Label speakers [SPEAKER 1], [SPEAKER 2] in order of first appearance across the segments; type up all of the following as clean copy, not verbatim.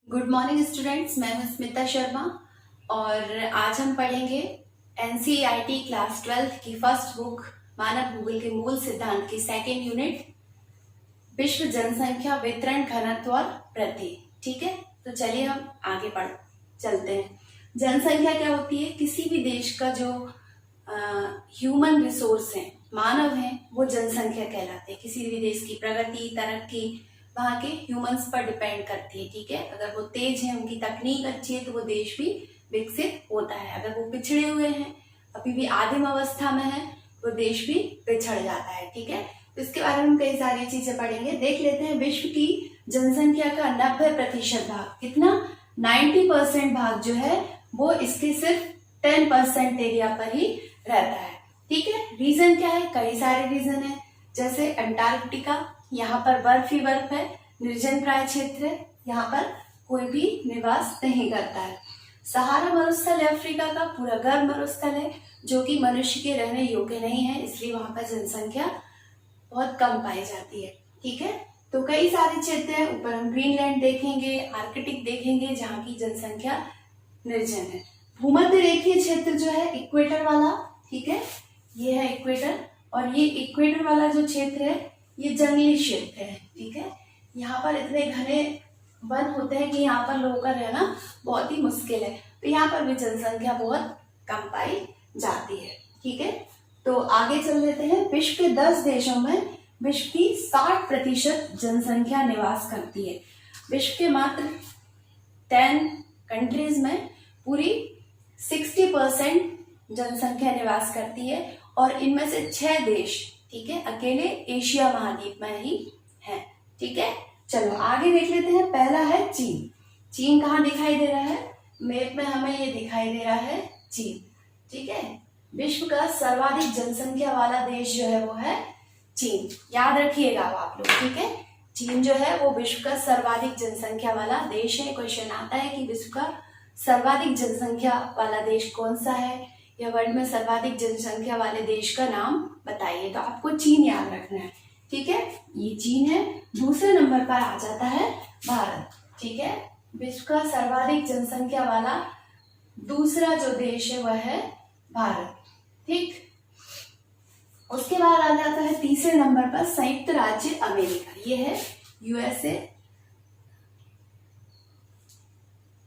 [SPEAKER 1] Good morning students, मैं हूं स्मिता शर्मा और आज हम पढ़ेंगे एनसीईआरटी क्लास 12 की फर्स्ट बुक मानव भूगोल के मूल सिद्धांत की सेकेंड यूनिट विश्व जनसंख्या वितरण घनत्व और वृद्धि। ठीक है, तो चलिए हम आगे पढ़ चलते हैं। जनसंख्या क्या होती है? किसी भी देश का जो ह्यूमन रिसोर्स है, मानव है, वो जनसंख्या कहलाते हैं। किसी भी देश की प्रगति तरक्की वहाँ के ह्यूमंस पर डिपेंड करती है। ठीक है, अगर वो तेज है, उनकी तकनीक अच्छी है, तो वो देश भी विकसित होता है। अगर वो पिछड़े हुए हैं, अभी भी आदिम अवस्था में है, वो देश भी पिछड़ जाता है। ठीक है, तो इसके बारे में कई सारी चीजें पढ़ेंगे। देख लेते हैं विश्व की जनसंख्या का 90% भाग, कितना 90% भाग जो है वो इसके सिर्फ 10% एरिया पर ही रहता है। ठीक है, रीजन क्या है? कई सारे रीजन है, जैसे अंटार्कटिका, यहाँ पर बर्फ ही बर्फ है, निर्जन प्राय क्षेत्र है, यहाँ पर कोई भी निवास नहीं करता है। सहारा मरुस्थल अफ्रीका का पूरा गर्म मरुस्थल है, जो कि मनुष्य के रहने योग्य नहीं है, इसलिए वहां पर जनसंख्या बहुत कम पाई जाती है। ठीक है, तो कई सारे क्षेत्र हैं। ऊपर हम ग्रीनलैंड देखेंगे, आर्कटिक देखेंगे, जहाँ की जनसंख्या निर्जन है। भूमध्य रेखीय क्षेत्र जो है इक्वेटर वाला, ठीक है, ये है इक्वेटर, और ये इक्वेटर वाला जो क्षेत्र है ये जंगली क्षेत्र है। ठीक है, यहाँ पर इतने घने वन होते हैं कि यहाँ पर लोगों का रहना बहुत ही मुश्किल है, तो यहाँ पर भी जनसंख्या बहुत कम पाई जाती है। ठीक है, तो आगे चल लेते हैं। विश्व के 10 देशों में विश्व की 60% जनसंख्या निवास करती है। विश्व के मात्र 10 कंट्रीज में पूरी 60% जनसंख्या निवास करती है, और इनमें से 6 देश, ठीक है, अकेले एशिया महाद्वीप में ही है। ठीक है, चलो आगे देख लेते हैं। पहला है चीन। चीन कहाँ दिखाई दे रहा है? मैप में हमें ये दिखाई दे रहा है चीन। ठीक है, विश्व का सर्वाधिक जनसंख्या वाला देश जो है वो है चीन। याद रखिएगा आप लोग। ठीक है, चीन जो है वो विश्व का सर्वाधिक जनसंख्या वाला देश है। क्वेश्चन आता है कि विश्व का सर्वाधिक जनसंख्या वाला देश कौन सा है, या वर्ल्ड में सर्वाधिक जनसंख्या वाले देश का नाम बताइए, तो आपको चीन याद रखना है। ठीक है, ये चीन है। दूसरे नंबर पर आ जाता है भारत। ठीक है, विश्व का सर्वाधिक जनसंख्या वाला दूसरा जो देश है वह है भारत। ठीक, उसके बाद आ जाता है तीसरे नंबर पर संयुक्त राज्य अमेरिका, ये है यूएसए।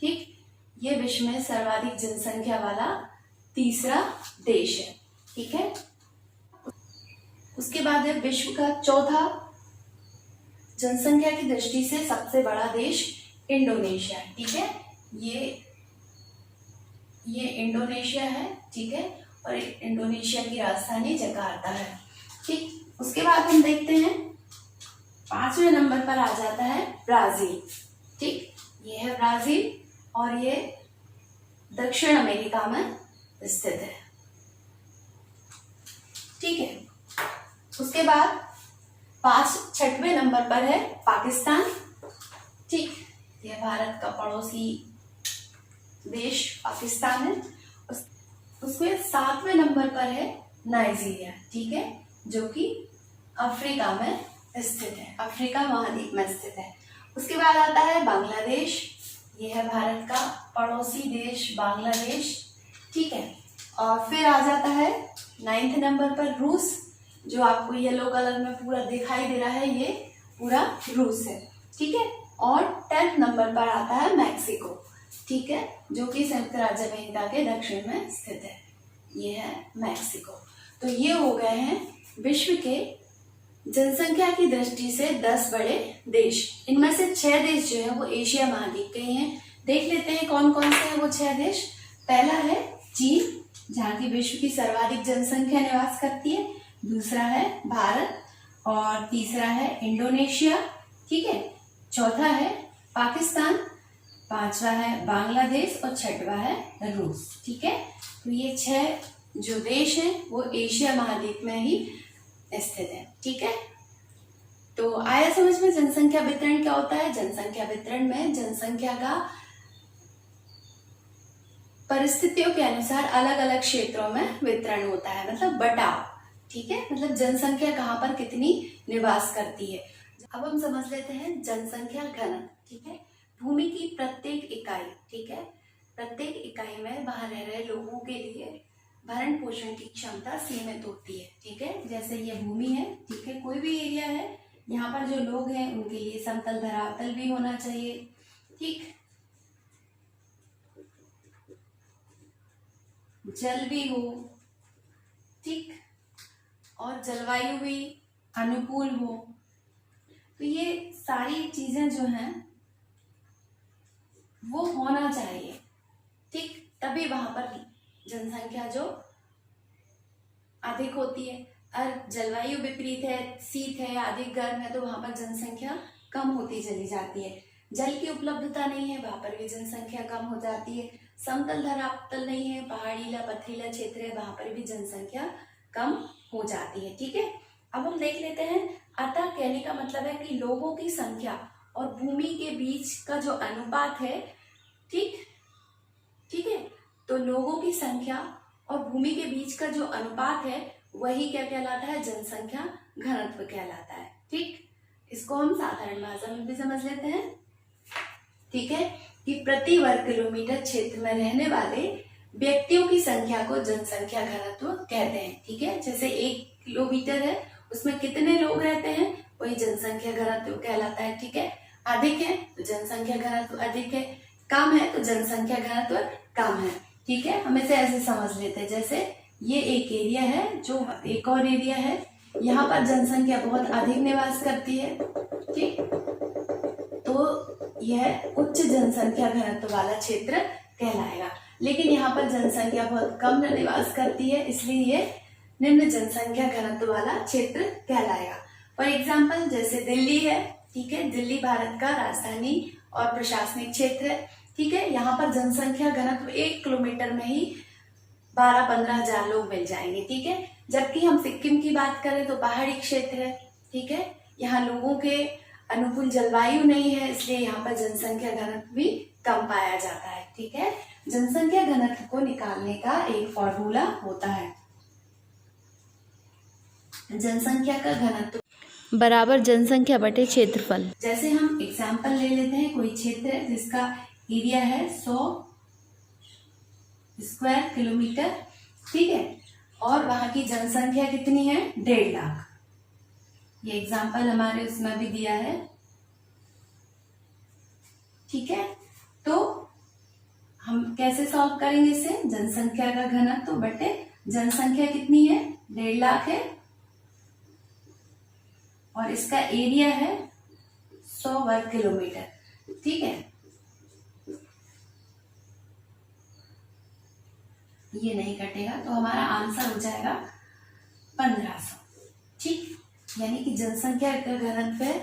[SPEAKER 1] ठीक, ये विश्व में सर्वाधिक जनसंख्या वाला तीसरा देश है। ठीक है, उसके बाद है विश्व का चौथा जनसंख्या की दृष्टि से सबसे बड़ा देश इंडोनेशिया। ठीक है, ये इंडोनेशिया है। ठीक है, और इंडोनेशिया की राजधानी जकार्ता है। ठीक, उसके बाद हम देखते हैं 5वें नंबर पर आ जाता है ब्राजील। ठीक, ये है ब्राजील, और ये दक्षिण अमेरिका में स्थित है। ठीक है, उसके बाद 6वें नंबर पर है पाकिस्तान। ठीक, यह भारत का पड़ोसी देश पाकिस्तान है। उसके 7वें नंबर पर है नाइजीरिया। ठीक है, जो कि अफ्रीका में स्थित है, अफ्रीका महाद्वीप में स्थित है। उसके बाद आता है बांग्लादेश, यह है भारत का पड़ोसी देश बांग्लादेश। ठीक है, और फिर आ जाता है 9th नंबर पर रूस, जो आपको येलो कलर में पूरा दिखाई दे रहा है, ये पूरा रूस है। ठीक है, और 10th नंबर पर आता है मैक्सिको। ठीक है, जो कि संयुक्त राज्य अमेरिका के दक्षिण में स्थित है, ये है मैक्सिको। तो ये हो गए हैं विश्व के जनसंख्या की दृष्टि से 10 बड़े देश। इनमें से 6 देश जो है वो एशिया महाद्वीप के हैं। देख लेते हैं कौन कौन से हैं वो 6 देश। पहला है चीन, जहाँ की विश्व की सर्वाधिक जनसंख्या निवास करती है। दूसरा है भारत, और तीसरा है इंडोनेशिया। ठीक है, चौथा है पाकिस्तान, 5वां है बांग्लादेश, और 6वां है रूस। ठीक है, तो ये 6 जो देश हैं वो एशिया महाद्वीप में ही स्थित है। ठीक है, तो आया समझ में जनसंख्या वितरण क्या होता है? जनसंख्या वितरण में जनसंख्या का परिस्थितियों के अनुसार अलग अलग क्षेत्रों में वितरण होता है, मतलब बटाव। ठीक है, मतलब जनसंख्या कहाँ पर कितनी निवास करती है। अब हम समझ लेते हैं जनसंख्या घनत्व। ठीक है, भूमि की प्रत्येक इकाई, ठीक है, प्रत्येक इकाई में वहां रह रहे लोगों के लिए भरण पोषण की क्षमता सीमित होती है, ठीक है। जैसे ये भूमि है, ठीक है, कोई भी एरिया है, यहाँ पर जो लोग हैं उनके लिए समतल धरातल भी होना चाहिए, ठीक, जल भी हो, ठीक, और जलवायु भी अनुकूल हो। तो ये सारी चीजें जो हैं वो होना चाहिए, ठीक, तभी वहां पर जनसंख्या जो अधिक होती है। और जलवायु विपरीत है, शीत है, अधिक गर्म है, तो वहां पर जनसंख्या कम होती चली जाती है। जल की उपलब्धता नहीं है, वहां पर भी जनसंख्या कम हो जाती है। समतल धरातल नहीं है, पहाड़ीला पथरीला क्षेत्र है, वहां पर भी जनसंख्या कम हो जाती है, ठीक है। अब हम देख लेते हैं, अतः कहने का मतलब है कि लोगों की संख्या और भूमि के बीच का जो अनुपात है, ठीक, ठीक है, तो लोगों की संख्या और भूमि के बीच का जो अनुपात है वही क्या कहलाता है, जनसंख्या घनत्व कहलाता है, ठीक। इसको हम साधारण भाषा में भी समझ लेते हैं, ठीक है, कि प्रति वर्ग किलोमीटर क्षेत्र में रहने वाले व्यक्तियों की संख्या को जनसंख्या घनत्व कहते हैं, ठीक है। जैसे 1 किलोमीटर है, उसमें कितने लोग रहते हैं, वही जनसंख्या घनत्व कहलाता है, ठीक है। अधिक है तो जनसंख्या घनत्व अधिक है, कम है तो जनसंख्या घनत्व कम है, ठीक है। हम इसे ऐसे समझ लेते हैं, जैसे ये एक एरिया है, जो एक और एरिया है, यहाँ पर जनसंख्या बहुत अधिक निवास करती है, ठीक, तो यह उच्च जनसंख्या घनत्व वाला क्षेत्र कहलाएगा। लेकिन यहाँ पर जनसंख्या बहुत कम निवास करती है, इसलिए ये निम्न जनसंख्या घनत्व वाला क्षेत्र कहलाएगा। फॉर एग्जाम्पल जैसे दिल्ली है, ठीक है, दिल्ली भारत का राजधानी और प्रशासनिक क्षेत्र है, ठीक है। यहाँ पर जनसंख्या घनत्व 1 किलोमीटर में ही 12-15 हजार लोग मिल जाएंगे, ठीक है। जबकि हम सिक्किम की बात करें तो पहाड़ी क्षेत्र है, ठीक है, यहाँ लोगों के अनुकूल जलवायु नहीं है, इसलिए यहाँ पर जनसंख्या घनत्व भी कम पाया जाता है, ठीक है। जनसंख्या घनत्व को निकालने का एक फॉर्मूला होता है, जनसंख्या का घनत्व बराबर जनसंख्या बटे क्षेत्रफल। जैसे हम एग्जाम्पल ले लेते हैं, कोई क्षेत्र है जिसका एरिया है 100 स्क्वायर किलोमीटर, ठीक है, और वहां की जनसंख्या कितनी है, 1.5 लाख। ये एग्जाम्पल हमारे उसमें भी दिया है, ठीक है। तो हम कैसे सॉल्व करेंगे इसे, जनसंख्या का घनत्व बटे जनसंख्या कितनी है, 1.5 लाख है, और इसका एरिया है 100 वर्ग किलोमीटर, ठीक है। ये नहीं कटेगा तो हमारा आंसर हो जाएगा 1500, ठीक, यानी कि जनसंख्या का घनत्व है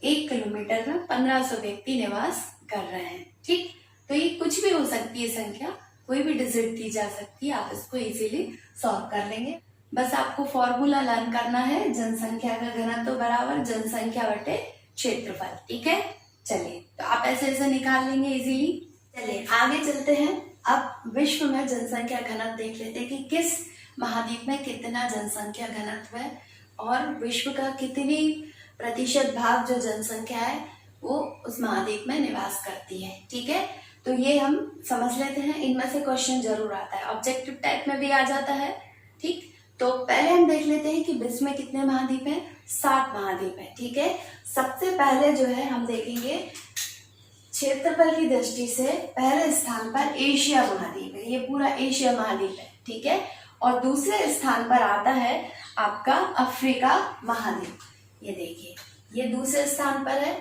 [SPEAKER 1] 1 किलोमीटर में 1500 व्यक्ति निवास कर रहे हैं, ठीक। तो ये कुछ भी हो सकती है संख्या, कोई भी डिजिट दी जा सकती है, आप इसको इजीली सॉल्व कर लेंगे। बस आपको फॉर्मूला लर्न करना है, जनसंख्या का घनत्व बराबर जनसंख्या बटे क्षेत्रफल, ठीक है। चलिए, तो आप ऐसे निकाल लेंगे इजीली। चलिए आगे चलते हैं, अब विश्व में जनसंख्या घनत्व देख लेते हैं कि किस महाद्वीप में कितना जनसंख्या घनत्व है और विश्व का कितनी प्रतिशत भाग जो जनसंख्या है वो उस महाद्वीप में निवास करती है, ठीक है। तो ये हम समझ लेते हैं, इनमें से क्वेश्चन जरूर आता है, ऑब्जेक्टिव टाइप में भी आ जाता है, ठीक। तो पहले हम देख लेते हैं कि विश्व में कितने महाद्वीप हैं, 7 महाद्वीप है, ठीक है। सबसे पहले जो है हम देखेंगे क्षेत्रफल की दृष्टि से पहले स्थान पर एशिया महाद्वीप है, ये पूरा एशिया महाद्वीप है, ठीक है। और दूसरे स्थान पर आता है आपका अफ्रीका महाद्वीप, ये देखिए ये दूसरे स्थान पर है,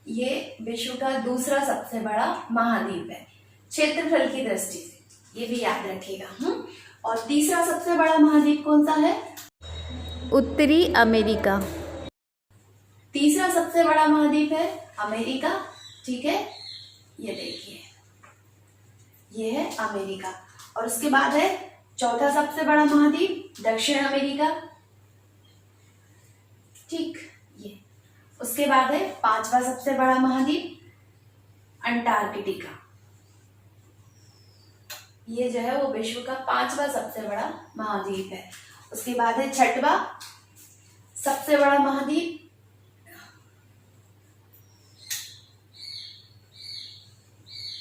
[SPEAKER 1] ये विश्व का दूसरा सबसे बड़ा महाद्वीप है क्षेत्रफल की दृष्टि से, ये भी याद रखिएगा। और तीसरा सबसे बड़ा महाद्वीप कौन सा है,
[SPEAKER 2] उत्तरी अमेरिका।
[SPEAKER 1] तीसरा सबसे बड़ा महाद्वीप है अमेरिका, ठीक है, ये देखिए ये है अमेरिका। और उसके बाद है चौथा सबसे बड़ा महाद्वीप दक्षिण अमेरिका, ठीक, ये। उसके बाद है 5वां सबसे बड़ा महाद्वीप अंटार्कटिका, ये जो है वो विश्व का 5वां सबसे बड़ा महाद्वीप है। उसके बाद है 6वां सबसे बड़ा महाद्वीप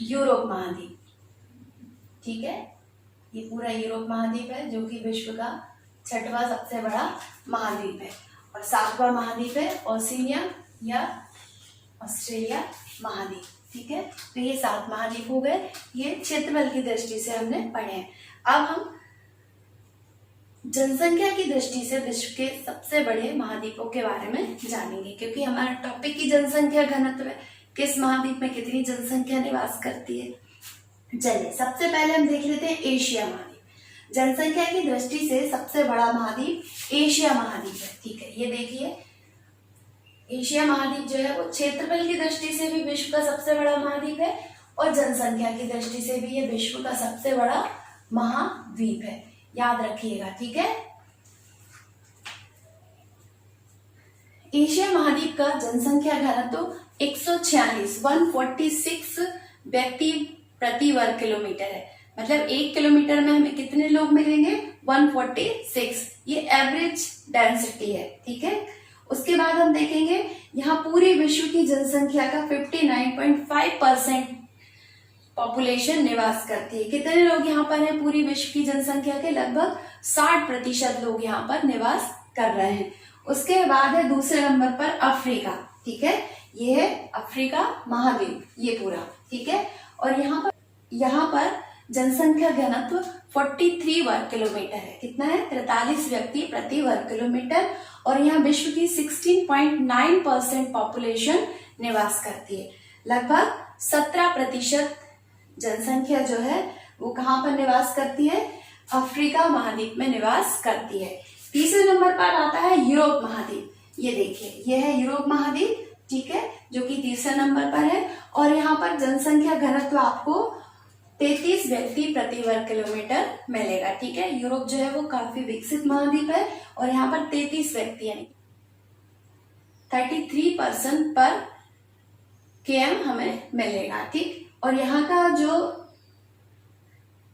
[SPEAKER 1] यूरोप महाद्वीप। ठीक है, ये पूरा यूरोप महाद्वीप है जो कि विश्व का 6वां सबसे बड़ा महाद्वीप है। और 7वां महाद्वीप है ओशिनिया या ऑस्ट्रेलिया महाद्वीप। ठीक है, तो ये 7 महाद्वीप हो गए, ये क्षेत्रफल की दृष्टि से हमने पढ़े हैं। अब हम जनसंख्या की दृष्टि से विश्व के सबसे बड़े महाद्वीपों के बारे में जानेंगे, क्योंकि हमारा टॉपिक की जनसंख्या घनत्व है, किस महाद्वीप में कितनी जनसंख्या निवास करती है। चलिए, सबसे पहले हम देख लेते हैं एशिया महाद्वीप। जनसंख्या की दृष्टि से सबसे बड़ा महाद्वीप एशिया महाद्वीप है। ठीक है, ये देखिए, एशिया महाद्वीप जो है वो क्षेत्रफल की दृष्टि से भी विश्व का सबसे बड़ा महाद्वीप है और जनसंख्या की दृष्टि से भी ये विश्व का सबसे बड़ा महाद्वीप है, याद रखिएगा। ठीक है, एशिया महाद्वीप का जनसंख्या घनत्व 146 व्यक्ति प्रति वर्ग किलोमीटर है। मतलब 1 किलोमीटर में हमें कितने लोग मिलेंगे? 146। ये एवरेज डेंसिटी है। ठीक है, उसके बाद हम देखेंगे यहाँ पूरे विश्व की जनसंख्या का 59.5% पॉपुलेशन निवास करती है। कितने लोग यहाँ पर हैं? पूरी विश्व की जनसंख्या के लगभग 60% लोग यहाँ पर निवास कर रहे हैं। उसके बाद है दूसरे नंबर पर अफ्रीका। ठीक है, ये है अफ्रीका महाद्वीप, ये पूरा। ठीक है, और यहाँ पर जनसंख्या घनत्व 43 वर्ग किलोमीटर है। कितना है? 43 व्यक्ति प्रति वर्ग किलोमीटर। और यहाँ विश्व की 16.9% पॉपुलेशन निवास करती है। लगभग 17% जनसंख्या जो है वो कहाँ पर निवास करती है? अफ्रीका महाद्वीप में निवास करती है। तीसरे नंबर पर आता है यूरोप महाद्वीप। ये देखिए, ये है यूरोप महाद्वीप। ठीक है, जो कि तीसरे नंबर पर है और यहाँ पर जनसंख्या घनत्व आपको 33 व्यक्ति प्रति वर्ग किलोमीटर मिलेगा। ठीक है, यूरोप जो है वो काफी विकसित महाद्वीप है और यहाँ पर 33 व्यक्ति यानी 33% पर km हमें मिलेगा। ठीक, और यहाँ का जो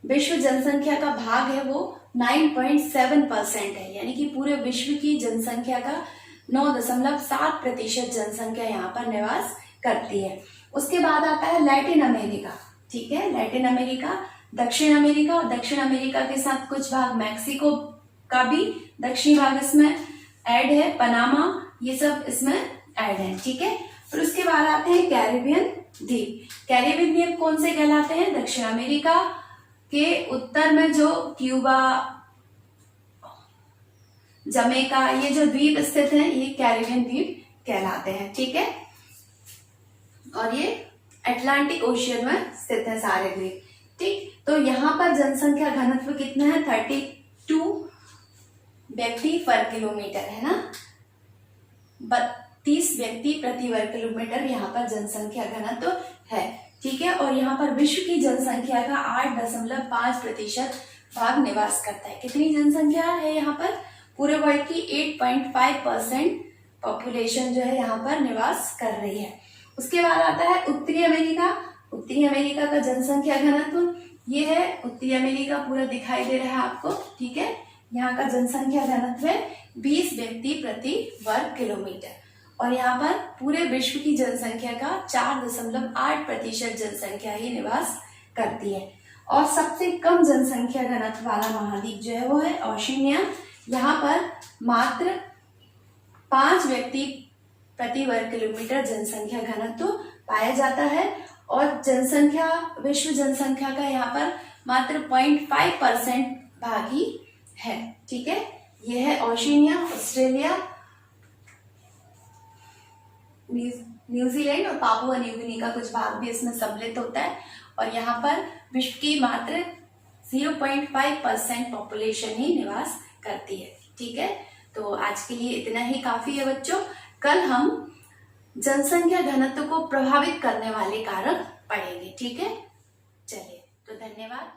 [SPEAKER 1] विश्व जनसंख्या का भाग है वो 9.7% है, यानी कि पूरे विश्व की जनसंख्या का 9.7% जनसंख्या यहाँ पर निवास करती है। उसके बाद आता है लैटिन अमेरिका। ठीक है, लैटिन अमेरिका, दक्षिण अमेरिका और दक्षिण अमेरिका के साथ कुछ भाग मैक्सिको का भी दक्षिणी भाग इसमें ऐड है, पनामा, ये सब इसमें ऐड है। ठीक है, फिर उसके बाद आते हैं कैरेबियन द्वीप। कैरेबियन द्वीप कौन से कहलाते हैं? दक्षिण अमेरिका के उत्तर में जो क्यूबा, जमैका, ये जो द्वीप स्थित हैं ये कैरेबियन द्वीप कहलाते हैं। ठीक है, और ये अटलांटिक ओशियन में स्थित है सारे द्वीप। ठीक, तो यहाँ पर जनसंख्या घनत्व कितना है? 32 व्यक्ति पर किलोमीटर है ना, 32 व्यक्ति प्रति वर्ग किलोमीटर यहाँ पर जनसंख्या घनत्व है। ठीक है, और यहाँ पर विश्व की जनसंख्या का 8.5% भाग निवास करता है। कितनी जनसंख्या है यहाँ पर? पूरे वर्ल्ड की 8.5% पॉपुलेशन जो है यहाँ पर निवास कर रही है। उसके बाद आता है उत्तरी अमेरिका। उत्तरी अमेरिका का जनसंख्या घनत्व ये है, उत्तरी अमेरिका पूरा दिखाई दे रहा है आपको। ठीक है, यहाँ का जनसंख्या घनत्व है 20 व्यक्ति प्रति वर्ग किलोमीटर और यहाँ पर पूरे विश्व की जनसंख्या का 4.8% जनसंख्या ही निवास करती है। और सबसे कम जनसंख्या घनत्व वाला महाद्वीप जो है वो है ओशिनिया। यहाँ पर मात्र 5 व्यक्ति प्रति वर्ग किलोमीटर जनसंख्या घनत्व पाया जाता है और जनसंख्या, विश्व जनसंख्या का यहाँ पर मात्र 0.5% भाग ही है। ठीक है, यह है ओशिनिया, ऑस्ट्रेलिया, न्यूजीलैंड और पापुआ न्यू गिनी का कुछ भाग भी इसमें सम्मिलित होता है और यहाँ पर विश्व की मात्र 0.5% पॉपुलेशन ही निवास करती है। ठीक है, तो आज के लिए इतना ही काफी है बच्चों। कल हम जनसंख्या घनत्व को प्रभावित करने वाले कारक पढ़ेंगे। ठीक है, चलिए, तो धन्यवाद।